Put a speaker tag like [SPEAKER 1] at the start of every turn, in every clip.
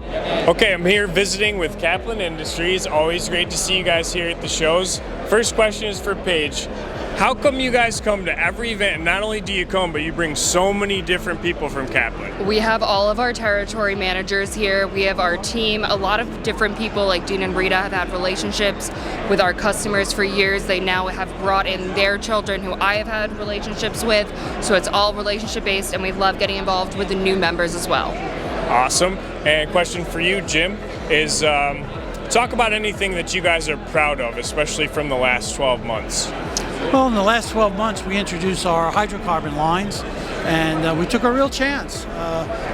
[SPEAKER 1] Okay, I'm here visiting with Kaplan Industries. Always great to see you guys here at the shows. First question is for Paige. How come you guys come to every event, and not only do you come, but you bring so many different people from Kaplan?
[SPEAKER 2] We have all of our territory managers here. We have our team. A lot of different people like Dean and Rita have had relationships with our customers for years. They now have brought in their children who I have had relationships with. So it's all relationship based, and we love getting involved with the new members as well.
[SPEAKER 1] Awesome. And question for you, Jim, is talk about anything that you guys are proud of, especially from the last 12 months.
[SPEAKER 3] Well, in the last 12 months, we introduced our hydrocarbon lines, and we took a real chance.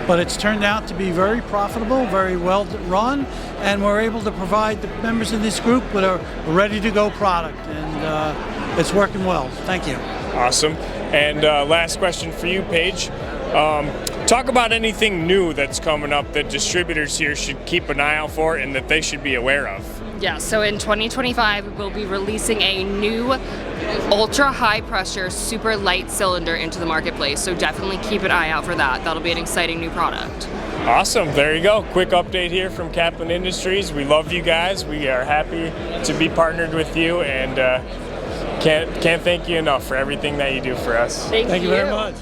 [SPEAKER 3] But it's turned out to be very profitable, very well run, and we're able to provide the members in this group with a ready-to-go product, and it's working well. Thank you.
[SPEAKER 1] Awesome. And last question for you, Paige. Talk about anything new that's coming up that distributors here should keep an eye out for and that they should be aware of.
[SPEAKER 2] Yeah, so in 2025, we'll be releasing a new ultra high pressure, super light cylinder into the marketplace. So definitely keep an eye out for that. That'll be an exciting new product.
[SPEAKER 1] Awesome, there you go. Quick update here from Kaplan Industries. We love you guys. We are happy to be partnered with you, and can't thank you enough for everything that you do for us.
[SPEAKER 2] Thank
[SPEAKER 3] you very much.